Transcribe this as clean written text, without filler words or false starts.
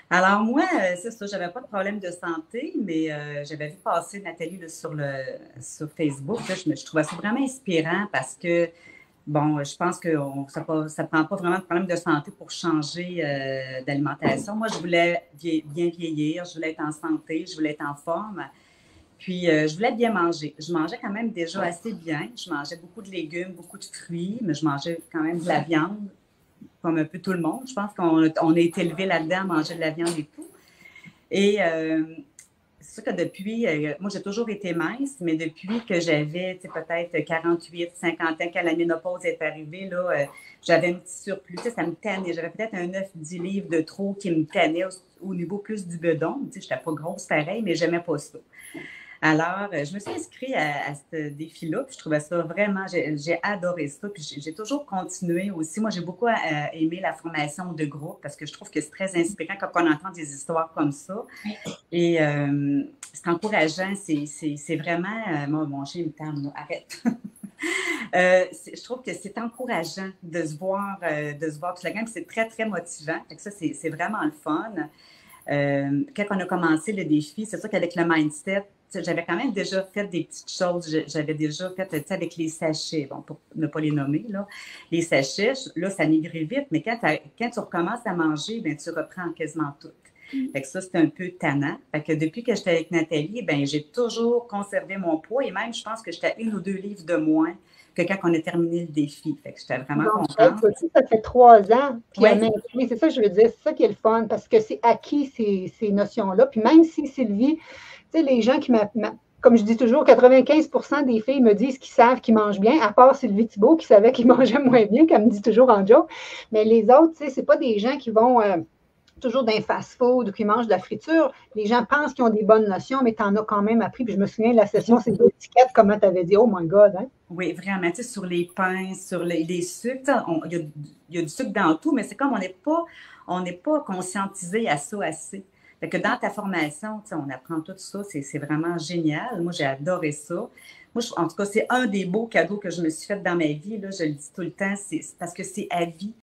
Alors moi, c'est ça, j'avais pas de problème de santé, mais j'avais vu passer Nathalie là, sur Facebook. Là, je trouvais ça vraiment inspirant parce que, bon, je pense que ça prend pas vraiment de problème de santé pour changer d'alimentation. Moi, je voulais bien vieillir, je voulais être en santé, je voulais être en forme. Puis, je voulais bien manger. Je mangeais quand même déjà assez bien. Je mangeais beaucoup de légumes, beaucoup de fruits, mais je mangeais quand même de la viande, comme un peu tout le monde. Je pense qu'on a été élevé là-dedans à manger de la viande et tout. Et c'est sûr que depuis, moi j'ai toujours été mince, mais depuis que j'avais peut-être 48, 50 ans, quand la ménopause est arrivée, là, j'avais un petit surplus, ça me tannait. J'avais peut-être un 9-10 livres de trop qui me tannait au niveau plus du bedon. Je n'étais pas grosse pareil, mais j'aimais pas ça. Alors, je me suis inscrite à ce défi-là, puis je trouvais ça vraiment, j'ai adoré ça, puis j'ai toujours continué aussi. Moi, j'ai beaucoup aimé la formation de groupe parce que je trouve que c'est très inspirant quand on entend des histoires comme ça. Et c'est encourageant, c'est vraiment. Mon chien me tente, arrête. Je trouve que c'est encourageant de se voir toute la gang, c'est très, très motivant. Fait que ça, c'est vraiment le fun. Quand on a commencé le défi, c'est sûr qu'avec le mindset, j'avais quand même déjà fait des petites choses. J'avais déjà fait, avec les sachets, bon, pour ne pas les nommer, là, les sachets, là, ça maigrit vite, mais quand tu recommences à manger, ben, tu reprends quasiment tout. Fait que ça, c'est un peu tannant. Fait que depuis que j'étais avec Nathalie, ben, j'ai toujours conservé mon poids et même, je pense que j'étais à 1 ou 2 livres de moins que quand on a terminé le défi. Fait que j'étais vraiment Donc, contente. toi aussi, ça fait 3 ans, puis à Oui, maintenir, c'est ça que je veux dire, c'est ça qui est le fun, parce que c'est acquis ces notions-là. Puis même si Sylvie, tu sais, les gens comme je dis toujours, 95% des filles me disent qu'ils savent qu'ils mangent bien, à part Sylvie Thibault qui savait qu'ils mangeaient moins bien, qu'elle me dit toujours en joke. Mais les autres, tu sais, c'est pas des gens qui vont toujours d'un fast-food ou qui mangent de la friture. Les gens pensent qu'ils ont des bonnes notions, mais tu en as quand même appris. Puis je me souviens de la session, c'est l'étiquette, comment tu avais dit, oh my God, hein? oui, vraiment. Tu sais, sur les pains, sur les sucres, il y a du sucre dans tout, mais c'est comme on n'est pas conscientisé à ça assez. Fait que dans ta formation, tu sais, on apprend tout ça, c'est vraiment génial. Moi, j'ai adoré ça. Moi, en tout cas, c'est un des beaux cadeaux que je me suis fait dans ma vie, là, je le dis tout le temps, c'est parce que c'est à vie.